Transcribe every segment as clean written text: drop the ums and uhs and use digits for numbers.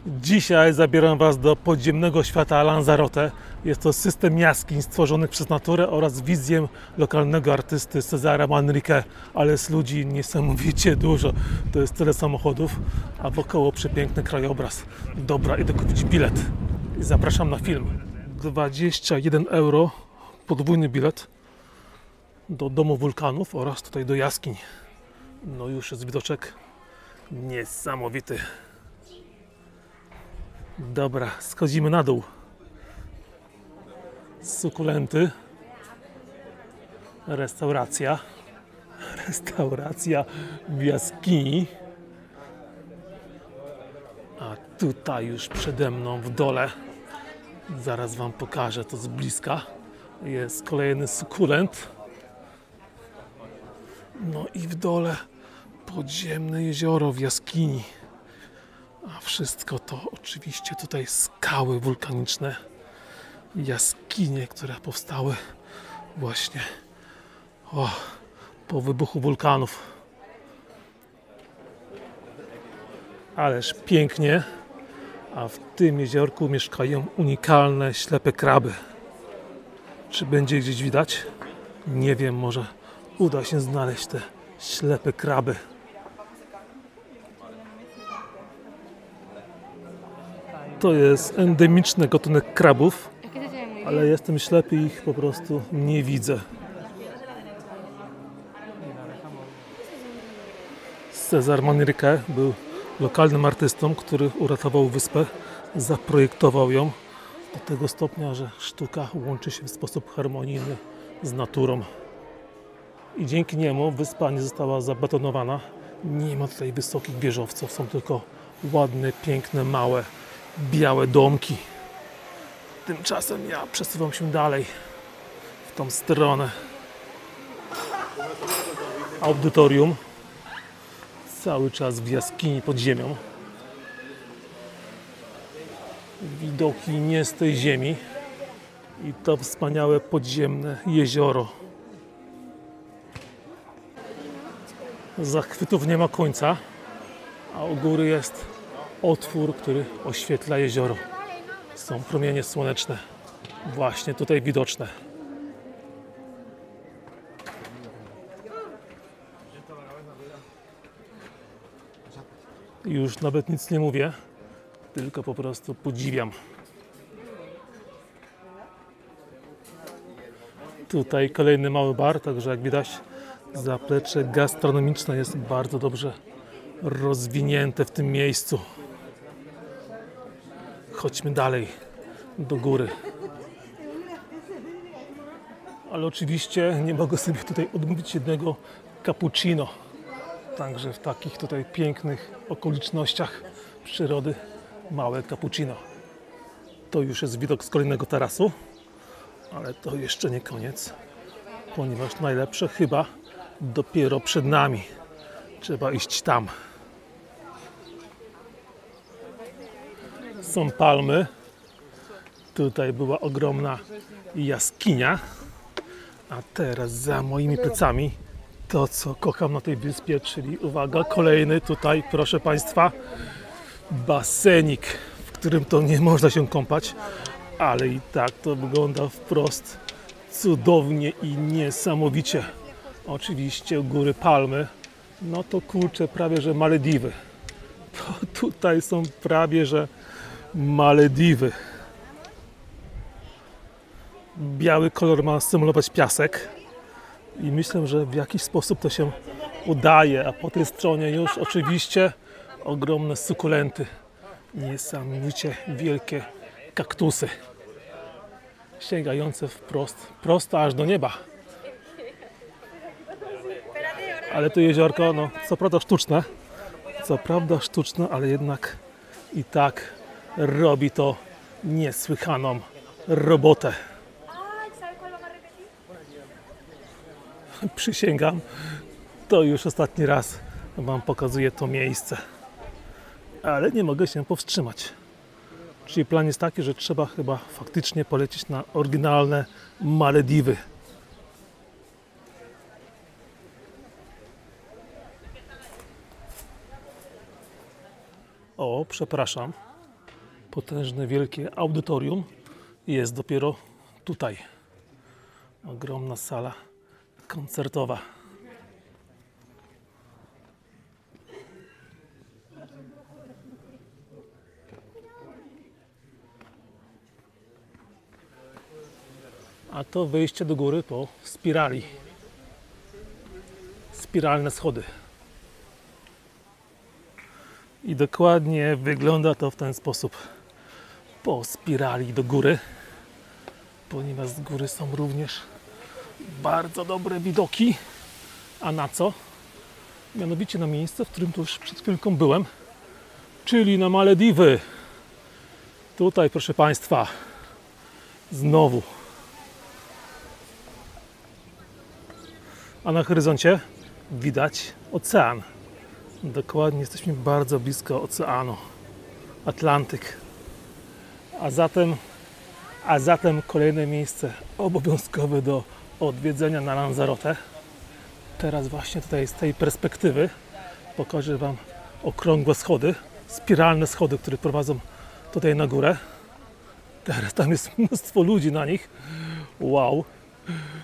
Dzisiaj zabieram Was do podziemnego świata Lanzarote. Jest to system jaskiń stworzonych przez naturę oraz wizję lokalnego artysty Cezara Manrique, ale jest ludzi niesamowicie dużo. To jest tyle samochodów, a wokoło przepiękny krajobraz. Dobra, idę kupić bilet i zapraszam na film. 21 euro, podwójny bilet do Domu Wulkanów oraz tutaj do jaskiń. No już jest widoczek niesamowity. Dobra, schodzimy na dół. Sukulenty. Restauracja w jaskini. A tutaj już przede mną w dole, zaraz Wam pokażę to z bliska, jest kolejny sukulent. No i w dole podziemne jezioro w jaskini. A wszystko to oczywiście tutaj skały wulkaniczne, jaskinie, które powstały właśnie po wybuchu wulkanów. Ależ pięknie, a w tym jeziorku mieszkają unikalne ślepe kraby. Czy będzie gdzieś widać? Nie wiem, może uda się znaleźć te ślepe kraby. To jest endemiczny gatunek krabów, ale jestem ślepy i ich po prostu nie widzę. Cezar Manrique był lokalnym artystą, który uratował wyspę, zaprojektował ją do tego stopnia, że sztuka łączy się w sposób harmonijny z naturą. I dzięki niemu wyspa nie została zabetonowana. Nie ma tutaj wysokich wieżowców, są tylko ładne, piękne, małe, białe domki. Tymczasem ja przesuwam się dalej w tą stronę. Audytorium. Cały czas w jaskini pod ziemią. Widoki nie z tej ziemi. I to wspaniałe podziemne jezioro. Zachwytów nie ma końca, a u góry jest otwór, który oświetla jezioro. Są promienie słoneczne, właśnie tutaj widoczne. Już nawet nic nie mówię, tylko po prostu podziwiam. Tutaj kolejny mały bar, także jak widać zaplecze gastronomiczne jest bardzo dobrze rozwinięte w tym miejscu. Chodźmy dalej, do góry. Ale oczywiście nie mogę sobie tutaj odmówić jednego cappuccino. Także w takich tutaj pięknych okolicznościach przyrody małe cappuccino. To już jest widok z kolejnego tarasu, ale to jeszcze nie koniec, ponieważ najlepsze chyba dopiero przed nami. Trzeba iść tam. Są palmy. Tutaj była ogromna jaskinia. A teraz za moimi plecami to, co kocham na tej wyspie, czyli uwaga, kolejny tutaj, proszę Państwa, basenik, w którym to nie można się kąpać, ale i tak to wygląda wprost cudownie i niesamowicie. Oczywiście u góry palmy, no to kurczę, prawie że Malediwy. To tutaj są prawie że Malediwy. Biały kolor ma symulować piasek i myślę, że w jakiś sposób to się udaje, a po tej stronie już oczywiście ogromne sukulenty, niesamowicie wielkie kaktusy, sięgające wprost, prosto aż do nieba. Ale to jeziorko, no co prawda sztuczne, ale jednak i tak robi to niesłychaną robotę. Przysięgam, to już ostatni raz Wam pokazuję to miejsce. Ale nie mogę się powstrzymać. Czyli plan jest taki, że trzeba chyba faktycznie polecieć na oryginalne Malediwy. O, przepraszam. potężne, wielkie audytorium jest dopiero tutaj. Ogromna sala koncertowa. A to wejście do góry po spirali. Spiralne schody. I dokładnie wygląda to w ten sposób. Po spirali do góry, ponieważ z góry są również bardzo dobre widoki. A na co? Mianowicie na miejsce, w którym tu już przed chwilką byłem, czyli na Malediwy. Tutaj, proszę Państwa, znowu. A na horyzoncie widać ocean. Dokładnie jesteśmy bardzo blisko oceanu. Atlantyk. A zatem kolejne miejsce obowiązkowe do odwiedzenia na Lanzarote. Teraz właśnie tutaj z tej perspektywy pokażę Wam okrągłe schody, spiralne schody, które prowadzą tutaj na górę. Teraz tam jest mnóstwo ludzi na nich. Wow!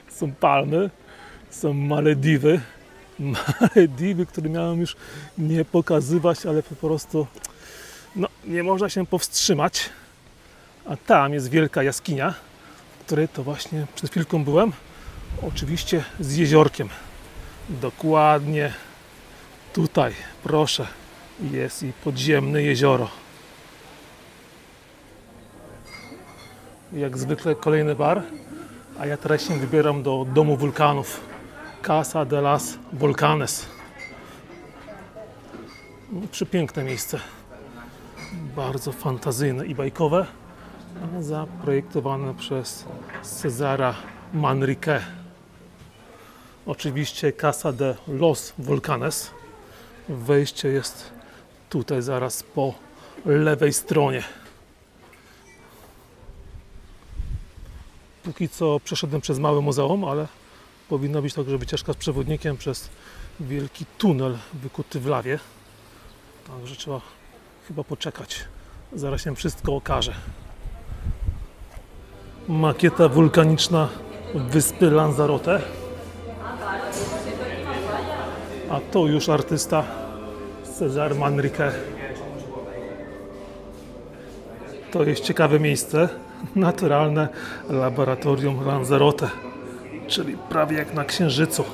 Są palmy, są Malediwy. Malediwy, które miałem już nie pokazywać, ale po prostu no, nie można się powstrzymać. A tam jest wielka jaskinia, w której to właśnie przed chwilką byłem. Oczywiście z jeziorkiem. Dokładnie tutaj, proszę, jest i podziemne jezioro. Jak zwykle kolejny bar, a ja teraz się wybieram do Domu Wulkanów. Casa de las Volcanes. No, przepiękne miejsce. Bardzo fantazyjne i bajkowe, ale zaprojektowane przez Cezara Manrique. Oczywiście Casa de los Volcanes. Wejście jest tutaj zaraz po lewej stronie. Póki co przeszedłem przez małe muzeum, ale powinna być także wycieczka z przewodnikiem przez wielki tunel wykuty w lawie. Także trzeba chyba poczekać. Zaraz się wszystko okaże. Makieta wulkaniczna wyspy Lanzarote. A to już artysta Cezar Manrique. To jest ciekawe miejsce. Naturalne laboratorium Lanzarote, czyli prawie jak na Księżycu.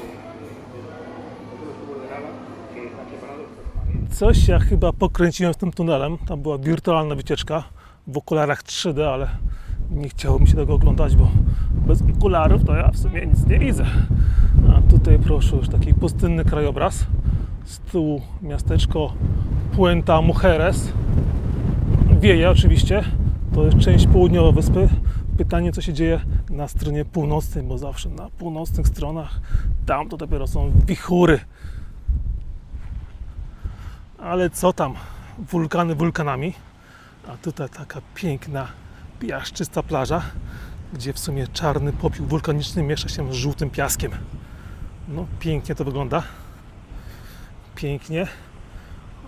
Coś ja chyba pokręciłem z tym tunelem. Tam była wirtualna wycieczka w okularach 3D, ale nie chciało mi się tego oglądać, bo bez okularów to ja w sumie nic nie widzę. A tutaj proszę, już taki pustynny krajobraz. Z tyłu miasteczko Puerto Mujeres. Wieje oczywiście. To jest część południowa wyspy. Pytanie, co się dzieje na stronie północnej, bo zawsze na północnych stronach tam to dopiero są wichury. Ale co tam? Wulkany wulkanami. A tutaj taka piękna, piaszczysta plaża, gdzie w sumie czarny popiół wulkaniczny miesza się z żółtym piaskiem. No, pięknie to wygląda. Pięknie.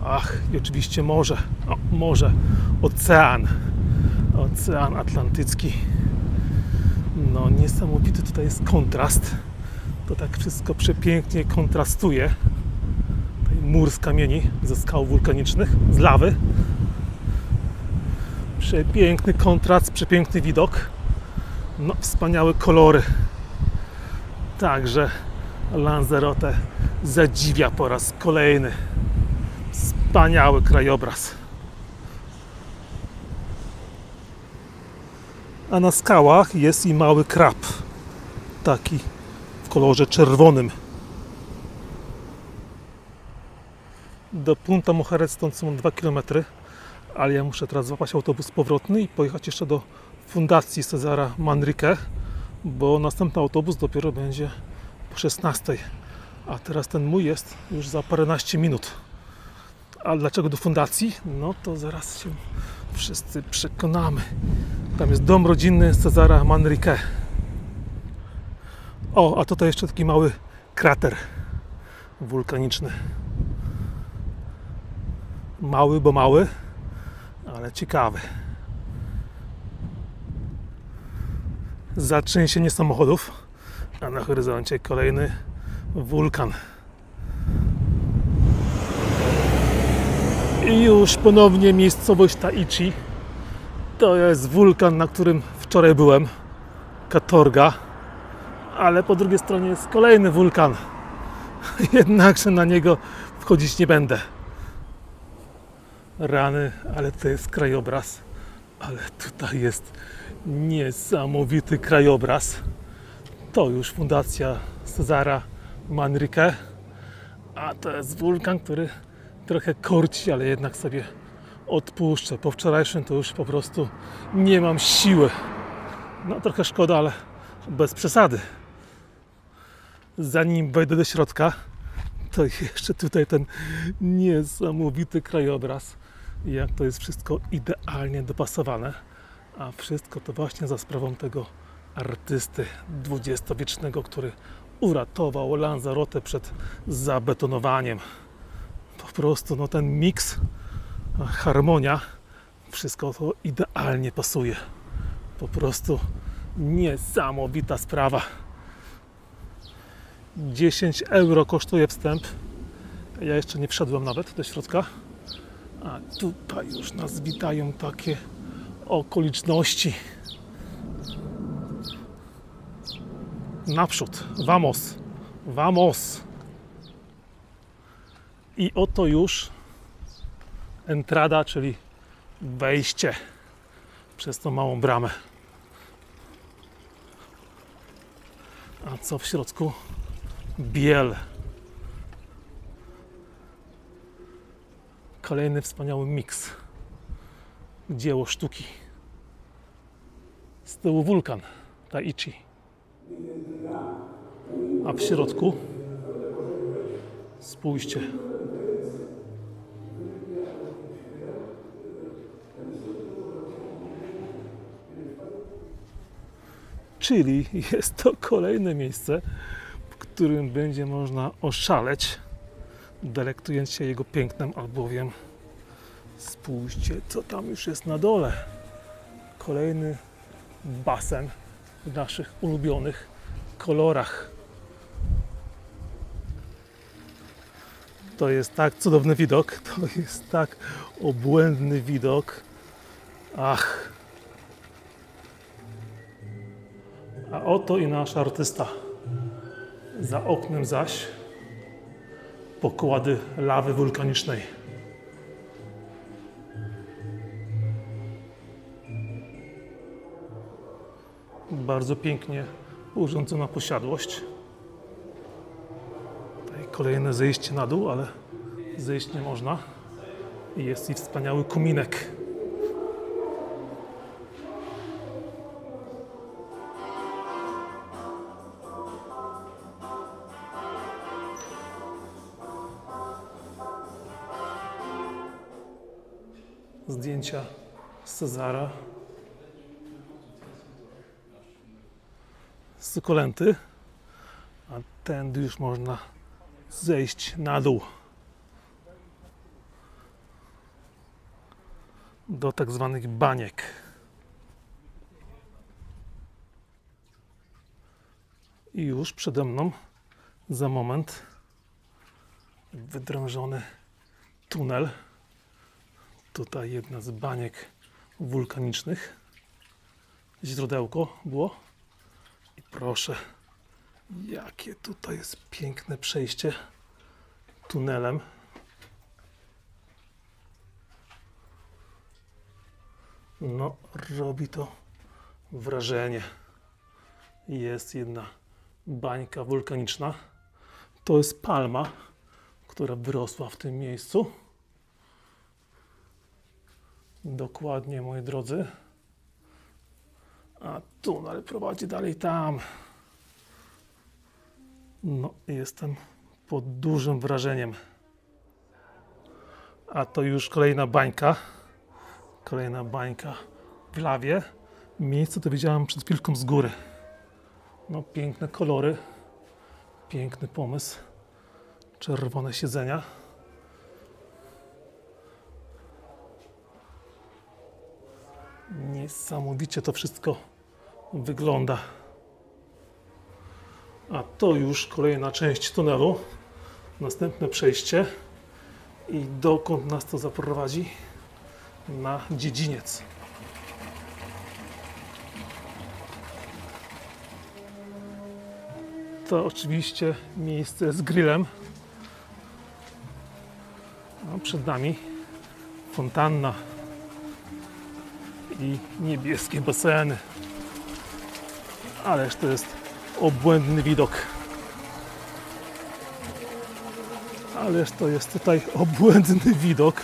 Ach, i oczywiście morze. O, morze. Ocean. Ocean Atlantycki. No, niesamowity tutaj jest kontrast. To tak wszystko przepięknie kontrastuje. Tutaj mur z kamieni, ze skał wulkanicznych, z lawy. Przepiękny kontrast, przepiękny widok. No, wspaniałe kolory. Także Lanzarote zadziwia po raz kolejny. Wspaniały krajobraz. A na skałach jest i mały krab. Taki w kolorze czerwonym. Do Punta Mujeres stąd są 2 km, ale ja muszę teraz złapać autobus powrotny i pojechać jeszcze do fundacji Cezara Manrique, bo następny autobus dopiero będzie po 16. A teraz ten mój jest już za paręnaście minut. A dlaczego do fundacji? No to zaraz się wszyscy przekonamy. Tam jest dom rodzinny Cezara Manrique. O, a tutaj jeszcze taki mały krater wulkaniczny. Mały, bo mały, ale ciekawy. zatrzęsienie samochodów, a na horyzoncie kolejny wulkan. I już ponownie miejscowość Taichi. To jest wulkan, na którym wczoraj byłem, Katorga, ale po drugiej stronie jest kolejny wulkan. Jednakże na niego wchodzić nie będę. Rany, ale to jest krajobraz. Ale tutaj jest niesamowity krajobraz. To już fundacja Cezara Manrique. A to jest wulkan, który trochę korci, ale jednak sobie odpuszczę. Po wczorajszym to już po prostu nie mam siły. No trochę szkoda, ale bez przesady. Zanim wejdę do środka, to jeszcze tutaj ten niesamowity krajobraz. Jak to jest wszystko idealnie dopasowane. A wszystko to właśnie za sprawą tego artysty XX-wiecznego, który uratował Lanzarotę przed zabetonowaniem. Po prostu no ten miks, harmonia, wszystko to idealnie pasuje. Po prostu niesamowita sprawa. 10 euro kosztuje wstęp. Ja jeszcze nie wszedłem nawet do środka. A tutaj już nas witają takie okoliczności. Naprzód. Vamos. Vamos. I oto już entrada, czyli wejście przez tą małą bramę. A co w środku? Biel. Kolejny wspaniały miks. Dzieło sztuki. Z tyłu wulkan Taichi. A w środku spójrzcie. Czyli jest to kolejne miejsce, w którym będzie można oszaleć, delektując się jego pięknem, albowiem spójrzcie, co tam już jest na dole. Kolejny basen w naszych ulubionych kolorach. To jest tak cudowny widok, to jest tak obłędny widok. Ach! A oto i nasz artysta. Za oknem zaś pokłady lawy wulkanicznej. Bardzo pięknie urządzona posiadłość. Tutaj kolejne zejście na dół, ale zejść nie można. I jest i wspaniały kominek. Zdjęcia z Cezara. Sukulenty. A tędy już można zejść na dół. Do tak zwanych baniek. I już przede mną za moment wydrążony tunel. Tutaj jedna z baniek wulkanicznych. Źródełko było. I proszę, jakie tutaj jest piękne przejście tunelem. No, robi to wrażenie. Jest jedna bańka wulkaniczna. To jest palma, która wyrosła w tym miejscu. Dokładnie, moi drodzy. A tunel prowadzi dalej tam. No, jestem pod dużym wrażeniem. A to już kolejna bańka. Kolejna bańka w lawie. Miejsce to widziałem przed chwilką z góry. No, piękne kolory. Piękny pomysł. Czerwone siedzenia. Niesamowicie to wszystko wygląda. A to już kolejna część tunelu. Następne przejście. I dokąd nas to zaprowadzi? Na dziedziniec. To oczywiście miejsce z grillem. A przed nami fontanna i niebieskie baseny. Ależ to jest obłędny widok. Ależ to jest tutaj obłędny widok.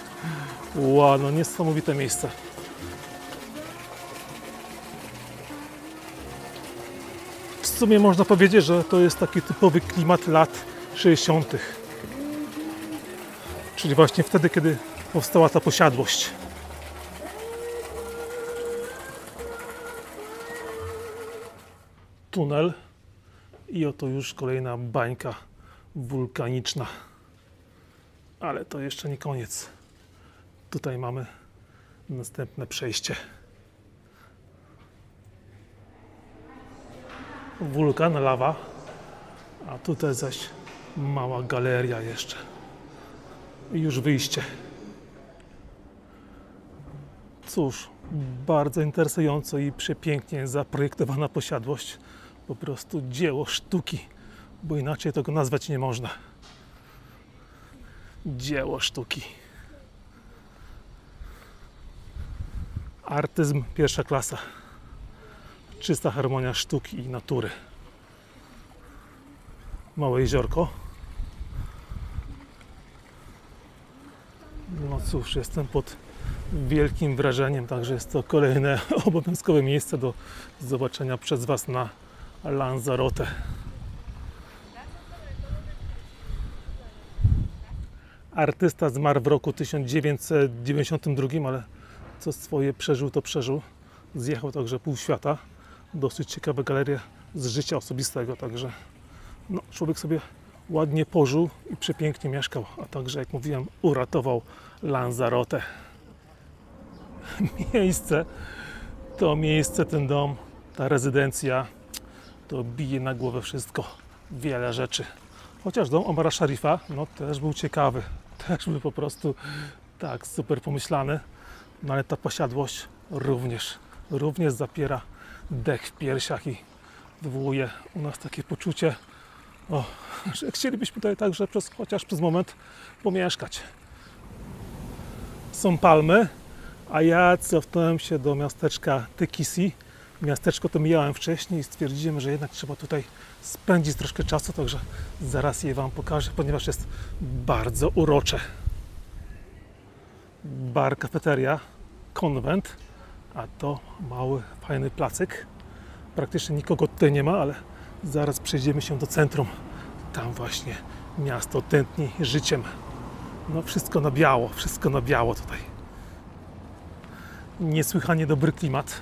Wow, no niesamowite miejsce. W sumie można powiedzieć, że to jest taki typowy klimat lat 60. Czyli właśnie wtedy, kiedy powstała ta posiadłość. Tunel i oto już kolejna bańka wulkaniczna. Ale to jeszcze nie koniec. Tutaj mamy następne przejście. Wulkan, lawa, a tutaj zaś mała galeria jeszcze. I już wyjście. Cóż, bardzo interesująco i przepięknie zaprojektowana posiadłość. Po prostu dzieło sztuki, bo inaczej tego nazwać nie można. Dzieło sztuki. Artyzm pierwsza klasa. Czysta harmonia sztuki i natury. Małe jeziorko. No cóż, jestem pod wielkim wrażeniem, także jest to kolejne obowiązkowe miejsce do zobaczenia przez Was na Lanzarote. Artysta zmarł w roku 1992, ale co swoje przeżył, to przeżył. Zjechał także pół świata. Dosyć ciekawa galeria z życia osobistego, także no, człowiek sobie ładnie pożył i przepięknie mieszkał, a także, jak mówiłem, uratował Lanzarote. Miejsce, ten dom, ta rezydencja, to bije na głowę wszystko, wiele rzeczy. Chociaż dom Omara Szarifa, no też był ciekawy, też był po prostu tak super pomyślany, no ale ta posiadłość również zapiera dech w piersiach i wywołuje u nas takie poczucie, że chcielibyśmy tutaj także chociaż przez moment pomieszkać. Są palmy, a ja cofnąłem się do miasteczka Tekisi. Miasteczko to mijałem wcześniej i stwierdziłem, że jednak trzeba tutaj spędzić troszkę czasu, także zaraz je Wam pokażę, ponieważ jest bardzo urocze. Bar, kafeteria, konwent, a to mały, fajny placyk. Praktycznie nikogo tutaj nie ma, ale zaraz przejdziemy się do centrum. Tam właśnie miasto tętni życiem. No wszystko na biało tutaj. Niesłychanie dobry klimat.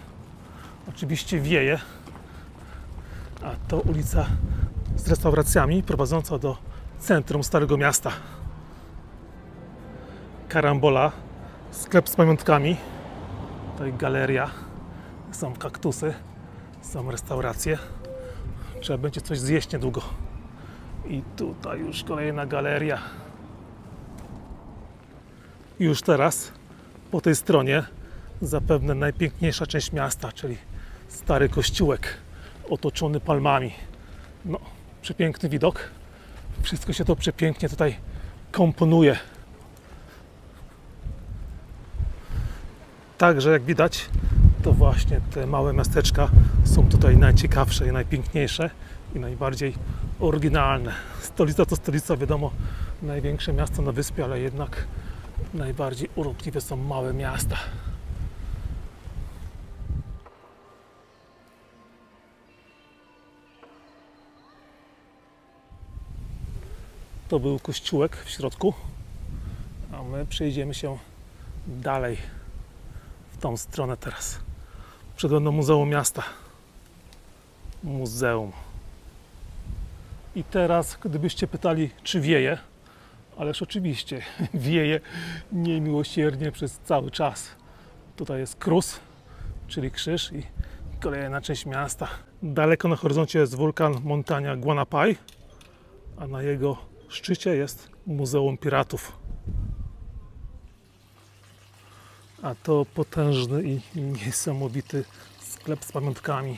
Oczywiście wieje. A to ulica z restauracjami prowadząca do centrum Starego Miasta. Karambola, sklep z pamiątkami. Tutaj galeria. Są kaktusy. Są restauracje. Trzeba będzie coś zjeść niedługo. I tutaj już kolejna galeria. Już teraz po tej stronie zapewne najpiękniejsza część miasta, czyli stary kościółek otoczony palmami. No, przepiękny widok. Wszystko się to przepięknie tutaj komponuje. Także jak widać, to właśnie te małe miasteczka są tutaj najciekawsze i najpiękniejsze i najbardziej oryginalne. Stolica to stolica, wiadomo, największe miasto na wyspie, ale jednak najbardziej urokliwe są małe miasta. To był kościółek w środku, a my przejdziemy się dalej w tą stronę teraz. Przed mną Muzeum Miasta. Muzeum. I teraz, gdybyście pytali, czy wieje, ależ oczywiście wieje niemiłosiernie przez cały czas. Tutaj jest krus, czyli krzyż i Kolejna część miasta. Daleko na horyzoncie jest wulkan Montania Guanapay, a na jego szczycie jest Muzeum Piratów. A to potężny i niesamowity sklep z pamiątkami.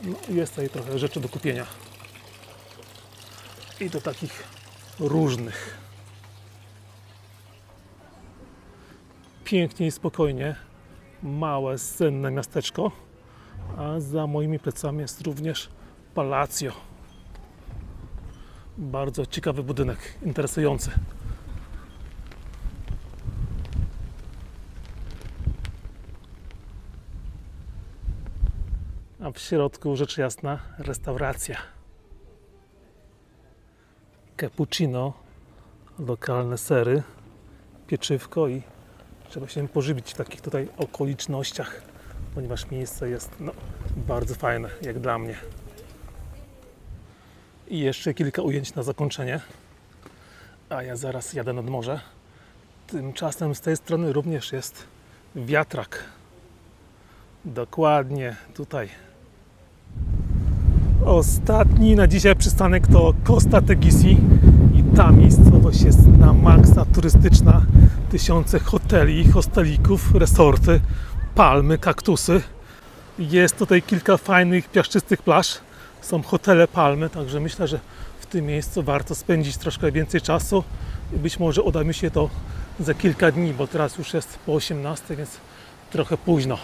No, jest tutaj trochę rzeczy do kupienia. I to takich różnych. Pięknie i spokojnie. Małe, senne miasteczko. A za moimi plecami jest również Palazzo. Bardzo ciekawy budynek, interesujący. A w środku, rzecz jasna, restauracja. Cappuccino, lokalne sery, pieczywko i trzeba się pożywić w takich tutaj okolicznościach, ponieważ miejsce jest bardzo fajne, jak dla mnie. I jeszcze kilka ujęć na zakończenie, a ja zaraz jadę nad morze. Tymczasem z tej strony również jest wiatrak. Dokładnie tutaj. Ostatni na dzisiaj przystanek to Costa Teguise i ta miejscowość jest na maksa turystyczna. Tysiące hoteli, hostelików, resorty, palmy, kaktusy. Jest tutaj kilka fajnych, piaszczystych plaż. Są hotele, palmy, także myślę, że w tym miejscu warto spędzić troszkę więcej czasu i być może uda mi się to za kilka dni, bo teraz już jest po 18, więc trochę późno.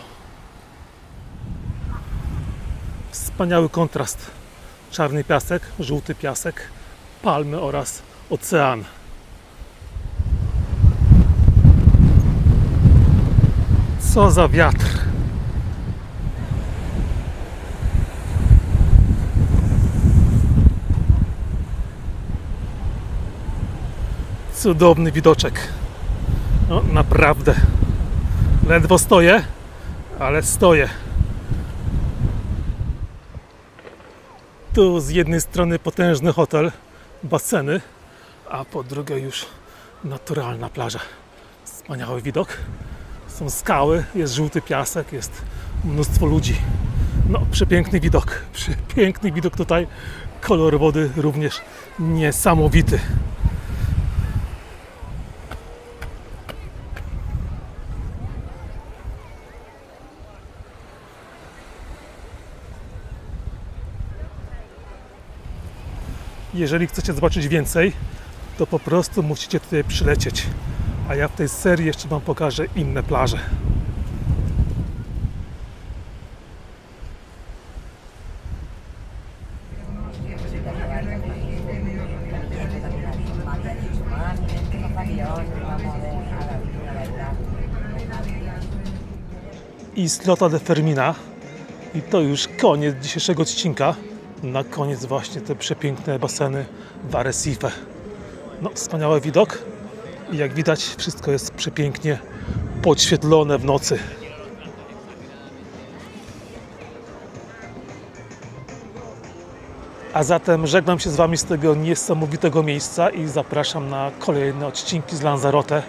Wspaniały kontrast. Czarny piasek, żółty piasek, palmy oraz ocean. Co za wiatr! Cudowny widoczek. No, naprawdę. Ledwo stoję, ale stoję. Tu z jednej strony potężny hotel, baseny, a po drugiej już naturalna plaża. Wspaniały widok. Są skały, jest żółty piasek, jest mnóstwo ludzi. No, przepiękny widok. Przepiękny widok tutaj. Kolor wody również niesamowity. Jeżeli chcecie zobaczyć więcej, to po prostu musicie tutaj przylecieć. A ja w tej serii jeszcze Wam pokażę inne plaże. Islota de Fermina. I to już koniec dzisiejszego odcinka. Na koniec właśnie te przepiękne baseny w Arrecife. No, wspaniały widok i jak widać wszystko jest przepięknie podświetlone w nocy. A zatem żegnam się z Wami z tego niesamowitego miejsca i zapraszam na kolejne odcinki z Lanzarote,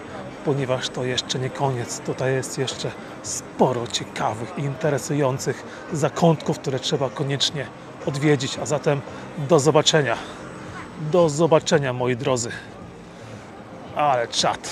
ponieważ to jeszcze nie koniec. Tutaj jest jeszcze sporo ciekawych i interesujących zakątków, które trzeba koniecznie odwiedzić. A zatem do zobaczenia. Do zobaczenia, moi drodzy. Ale czad.